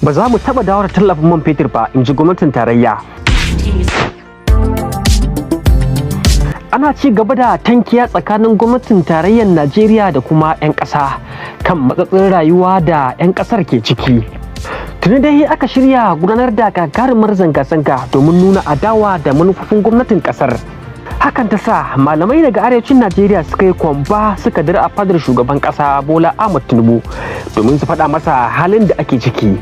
Ba za mu taɓa dawo da tallafin man fetur ba, in ji gwamnatin tarayya. Ana ci gaba da tankiya tsakanin gwamnatin tarayyar Najeriya da kuma 'yan ƙasa kan matsatsin rayuwa da 'yan ƙasar ke ciki. Tuni dai aka shirya gudanar da gagarumar zanga-zanga domin nuna adawa da manufofin gwamnatin ƙasar. Hakan ta sa malamai daga arewacin Najeriya suka yi kwamba suka dira a fadar shugaban ƙasa Bola Ahmed Tinubu domin su faɗa masa halin da ake ciki.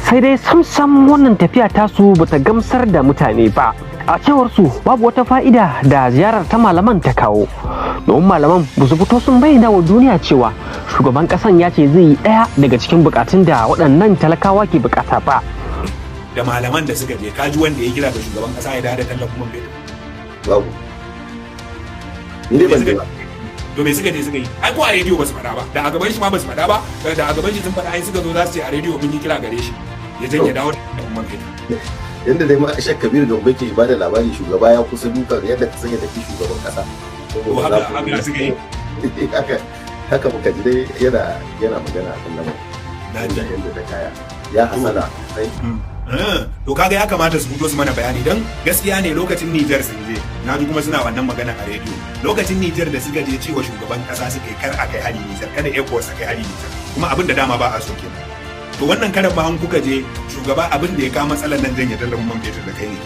Sai dai sam wannan tafiya tasu bata gamsar da mutane ba. A cewar su babu wata fa'ida da ziyarar ta malaman ta kawo, domin malaman ba su fito sun bayyana wa duniya cewa shugaban kasan ya ce zai yi ɗaya daga cikin bukatun da waɗannan talakawa ke bukata ba. Da malaman da suka je kaji wanda ya kira ga shugaban kasa ya da tallafin man fetur. Babu. Ni ban ji ba. To me suka je suka yi? Ai ko a rediyo ba su faɗa ba. Da a gaban shi ma ba su faɗa ba. Da a gaban shi sun faɗa ai suka zo za su ce a rediyo mun yi kira gare shi. Ya janye dawo da tallafin man fetur. Yanda dai ma Ashak Kabir da Umbe ke bada labari shugaba ya kusa duka yadda ka sanya tafi shugaban kasa. Ko haka suka yi. Haka muka ji dai yana magana akan lamarin. Na ji yadda ta kaya. Ya hasala sai. To kaga ya kamata su fito su mana bayani dan gaskiya ne lokacin Niger sun je. Na ji kuma suna wannan magana a rediyo. Lokacin Niger da suka je cewa shugaban kasa suka yi kar a kai hari Niger, kada ECOWAS a kai hari Niger. Kuma abin da dama ba a so kenan. To wannan karan ba an kuka je shugaba abin da ya kawo matsalar nan janye tallafin man fetur da kai ne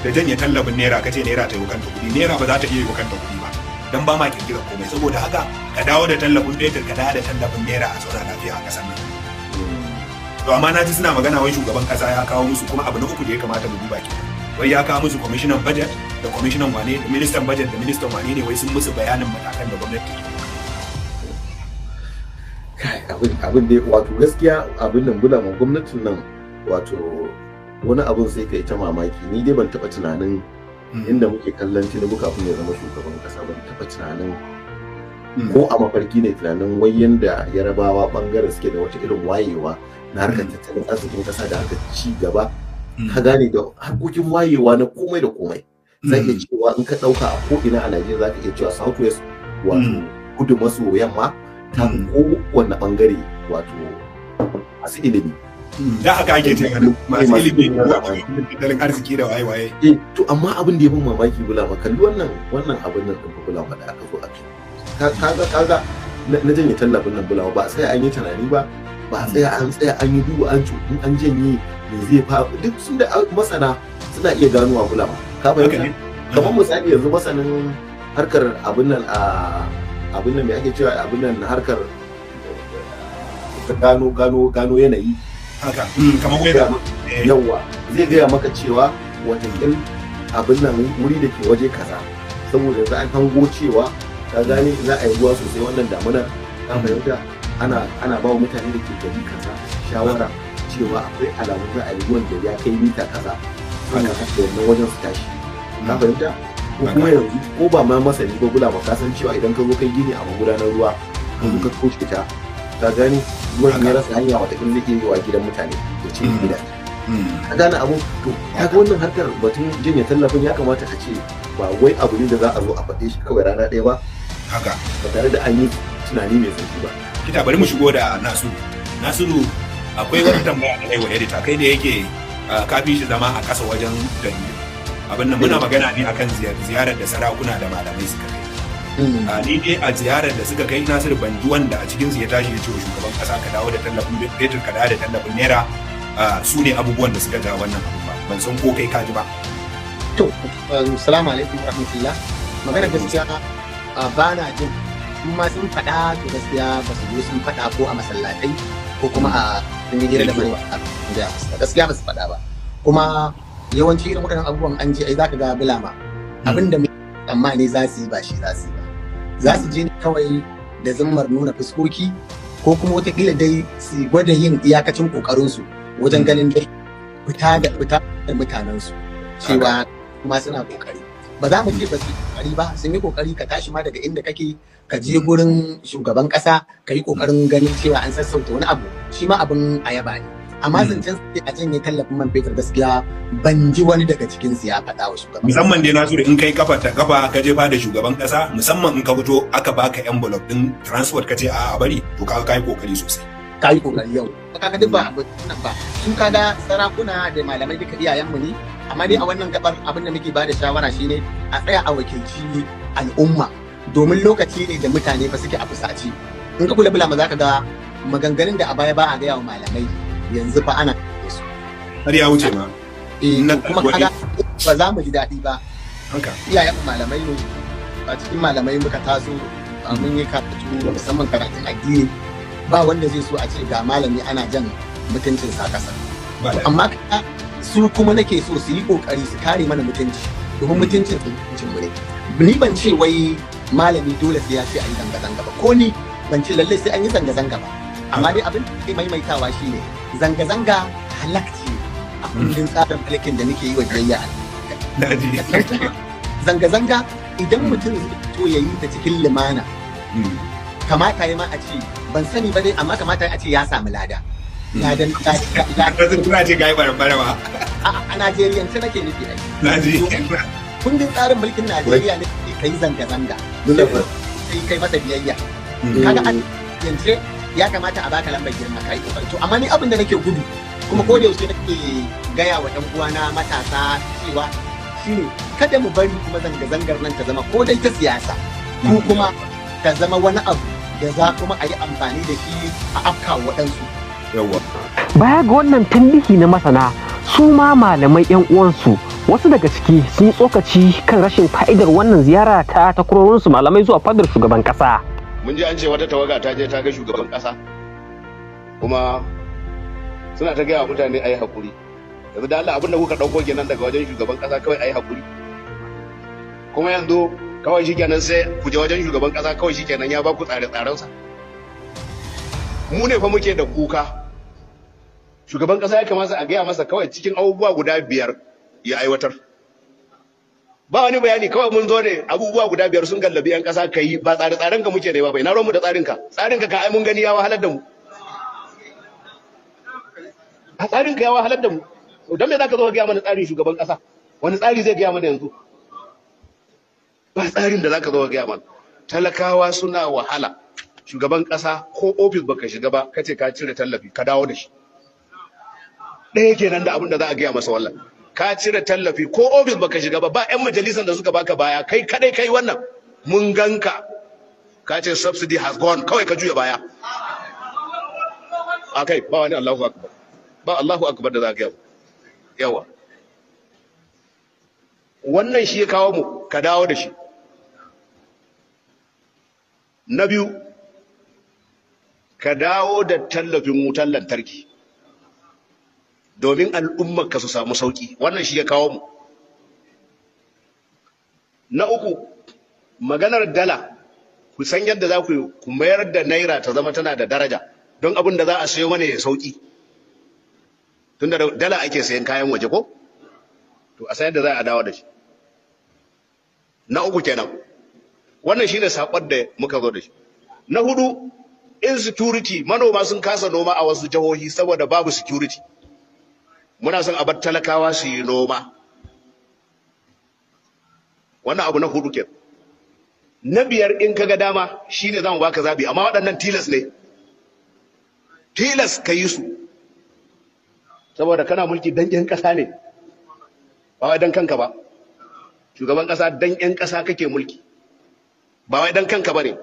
da janye tallafin naira kace naira ta yi kanta kuɗi, naira ba za ta iya yi kanta kuɗi ba dan ba ma kirkira komai. Saboda haka ka dawo da tallafin fetur, ka dawo da tallafin naira a zauna lafiya a ƙasar nan. To amma na ji suna magana wai shugaban ƙasa ya kawo musu kuma abu na uku da ya kamata mu duba ke wai ya kawo musu kwamishinan budget da kwamishinan wane ministan budget da ministan wane ne wai sun musu bayanin matakan da gwamnati ke abin da wato gaskiya abin nan bula ma gwamnatin nan wato wani abin sai kai ta mamaki. Ni dai ban taba tunanin inda muke kallon Tinubu kafin ya zama shugaban kasa, ban taba tunanin ko a mafarki ne tunanin wai yanda Yarabawa bangaren suke da wata irin wayewa na harkar tattalin arzikin kasa da harkar ci gaba, ka gane da harkokin wayewa na komai da komai. Zai iya cewa in ka dauka a ko ina a Najeriya zaka iya cewa Southwest wato kudu maso yamma ta kowane bangare wato masu ilimi. Da haka ake ce masu ilimi tattalin arziki da waye-waye. To amma abin da ya bin mamaki bula ma kalli wannan abin nan ɗin bula ma da aka zo a kai. Kaga na janye tallafin nan bula ba sai an yi tunani ba sai an tsaya an yi duba an in an janye me zai fa duk sun da masana suna iya ganowa bula ma. Ka fahimta? Kamar misali yanzu masanin harkar abin nan abin nan mai ake cewa abin nan harkar gano yanayi haka kamar weather yawa zai gaya maka cewa watakil abin nan wuri da ke waje kaza saboda za a hango cewa ka gane za a yi ruwa sosai wannan damunar. Ka fahimta ana ba wa mutane da ke gari kaza shawara cewa akwai alamun za a yi ruwan da ya kai mita kaza haka da wannan wajen su tashi. Ka fahimta? Ko kuma yanzu ko ba ma masani ba bula ba ka san cewa idan ka zo kai gini a magudanar ruwa ka zo ka toshe ta ka gani ruwan ya rasa hanya wata kin zai yi wa gidan mutane da cikin gida. Ka gane abu to kaga wannan harkar batun janye tallafin ya kamata a ce ba wai abu ne da za a zo a faɗe shi kawai rana ɗaya ba haka ba tare da an yi tunani mai zurfi ba. Kita bari mu shigo da Nasiru akwai wata tambaya da kai wa edita kai da yake kafi shi zama a ƙasa wajen dangi abin nan muna magana ne akan ziyarar da sarakuna da malamai suka kai. Ni dai a ziyarar da suka kai Nasiru ban ji wanda a cikin su ya tashi ya ce wa shugaban kasa ka dawo da tallafin fetur ka dawo da tallafin naira su ne abubuwan da suka ja wannan abu ba ban san ko kai ka ji ba. To assalamu alaikum warahmatullah. Magana gaskiya ba na jin in ma sun faɗa to gaskiya ba su zo sun faɗa ko a masallatai ko kuma a sun yi hira da mai gaskiya ba su faɗa ba. Kuma yawanci irin waɗannan abubuwan an je ai zaka ga bulama abinda mai tsammani za su yi ba shi za su yi ba. Za su je ne kawai da zammar nuna fuskoki ko kuma wataƙila dai su gwada yin iyakacin ƙoƙarinsu wajen ganin dai fita da mutanensu cewa kuma suna ƙoƙari. Ba za mu ce ba su yi ƙoƙari ba, sun yi ƙoƙari ka tashi ma daga inda kake ka je gurin shugaban ƙasa ka yi ƙoƙarin ganin cewa an sassauta wani abu shi ma abin ayaba ne. Amma zancen sai a janye tallafin man fetur gaskiya ban ji wani daga cikin su ya faɗa wa shugaban. Musamman dai Nasiru in kai kafa ta kafa ka je da shugaban ƙasa musamman in ka fito aka baka envelope din transport ka ce a bari to ka kai kokari sosai. ka yi kokari yau kaga duk ba abin nan ba su kaga sarakuna da malamai duka iyayenmu ne amma dai a wannan gabar abin da muke ba da shawara shine a tsaya a wakilci al'umma domin lokaci ne da mutane fa suke a fusace in ka kula bulama za ka ga maganganun da a baya ba a gaya wa malamai yanzu fa ana su har ya wuce ma kuma kaga ba za mu ji daɗi ba haka iyayen malamai ne a cikin malamai muka taso mun yi karatu musamman karatun addini ba wanda zai so a ce ga malami ana jan mutuncin sa kasa amma su kuma nake so su yi kokari su kare mana mutunci domin mutuncin mu ne ni ban ce wai malami dole sai ya ce a yi zanga-zanga ba ko ni ban ce lallai sai an yi zanga-zanga ba amma dai abin da ke maimaitawa shine zanga-zanga halakci a kundin tsarin mulkin da nake yi wa biyayya zanga-zanga idan mutum zai to ya yi ta cikin limana kamata ya ma a ce ban sani ba dai amma kamata ya ce ya samu lada ladan kuna ce ga yi bara ba a Najeriya ta nake nufi ai naji kundin tsarin mulkin Najeriya ne kai zanga-zanga sai kai masa biyayya kaga an yance ya kamata a baka lambar girma kai to amma ni abin da nake gudu kuma ko da yaushe nake gaya wa ɗan uwana matasa cewa shine kada mu bari kuma zanga-zangar nan ta zama ko dai ta siyasa ko kuma ta zama wani abu da za kuma a yi amfani da shi a afka waɗansu. Baya ga wannan tambihi na masana su ma malamai 'yan uwansu wasu daga ciki sun yi tsokaci kan rashin fa'idar wannan ziyara ta takwarorinsu malamai zuwa fadar shugaban kasa. Mun ji an ce wata tawaga ta je ta ga shugaban kasa kuma suna ta gaya wa mutane a yi haƙuri. Yanzu da Allah abinda kuka ɗauko kenan daga wajen shugaban kasa kawai a yi haƙuri. Kuma yanzu kawai shi kenan sai ku je wajen shugaban kasa kawai shi kenan ya ba ku tsare-tsarensa. Mu ne fa muke da kuka. Shugaban kasa ya kamata a gaya masa kawai cikin abubuwa guda 5 ya aiwatar. Ba wani bayani kawai mun zo ne abubuwa guda 5 sun gallabi 'yan kasa ka yi ba tsare-tsaren ka muke da ba bai na mu da tsarinka. Tsarinka ka ai mun gani ya wahalar da mu. A tsarinka ya wahalar da mu. Don me za ka zo ka gaya mana tsarin shugaban kasa? Wani tsari zai gaya mana yanzu? Ba tsarin da za ka zo ka gaya mana. Talakawa suna wahala. Shugaban kasa ko ofis baka shiga ba kace ka cire tallafi ka dawo da shi. Ɗaya kenan da abin da za a gaya masa wallan. Ka cire tallafi ko ofis baka shiga ba ba 'yan majalisar da suka baka baya kai kadai kai wannan mun ganka ka ce subsidy has gone kawai ka juya baya. Akai ba wani Allahu akbar. Ba Allahu akbar da za ka yawa. Wannan shi ya kawo mu ka dawo da shi. Na biyu ka dawo da tallafin wutar lantarki domin al'ummarka su samu sauki wannan shi ya kawo mu. Na uku maganar dala ku san yadda za ku mayar da naira ta zama tana da daraja don abin da za a sayo mana ya sauki tunda dala ake sayan kayan waje ko to a san yadda za a dawo da shi. Na uku kenan wannan shine sakon da muka zo da shi. Na hudu insecurity manoma sun kasa noma a wasu jihohi saboda babu security. Muna son a bar talakawa su yi noma. Wannan abu na hudu ke. Na biyar in kaga dama shine zan baka zabi amma waɗannan tilas ne. Tilas ka yi su. Saboda kana mulki dan ƴan ƙasa ne. Ba wai dan kanka ba. Shugaban ƙasa dan ƴan ƙasa kake mulki. Ba wai dan kanka bane.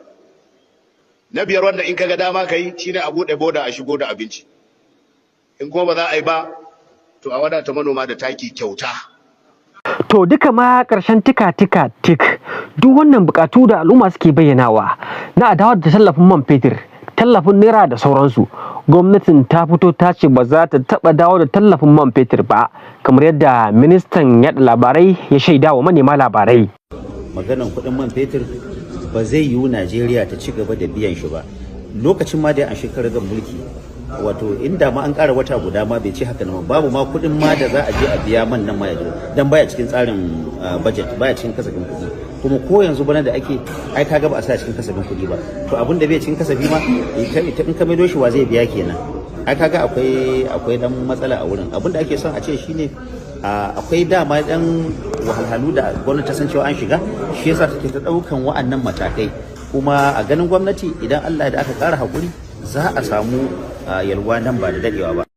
Na biyar wanda in kaga dama kai shine a bude boda a shigo da abinci. In kuma ba za a yi ba to a wadata manoma da taki kyauta. To duka ma ƙarshen tika-tika tik duk wannan buƙatu da al'umma suke bayyanawa na adawa da tallafin man fetur, tallafin naira da sauransu. Gwamnatin ta fito ta ce ba za ta taɓa dawo da tallafin man fetur ba kamar yadda ministan yaɗa labarai ya shaida wa manema labarai. Maganan kuɗin man fetur ba zai yiwu Najeriya ta ci gaba da biyan shi ba. Lokacin ma da an shekarar zan mulki wato inda ma an ƙara wata guda ma bai ce haka nan babu ma kuɗin ma da za a je a biya man nan ma ya dan baya cikin tsarin budget baya cikin kasafin kuɗi kuma ko yanzu bana da ake ai kaga ba a sa cikin kasafin kuɗi ba to abin da bai cikin kasafi ma in ka maido shi wa zai biya kenan ai kaga akwai dan matsala a wurin abin da ake son a ce shine akwai dama dan wahalhalu da gwamnati ta san cewa an shiga shi yasa take ta daukan wa'annan matakai kuma a ganin gwamnati idan Allah da aka ƙara hakuri za a samu yalwa nan ba da dadewa ba.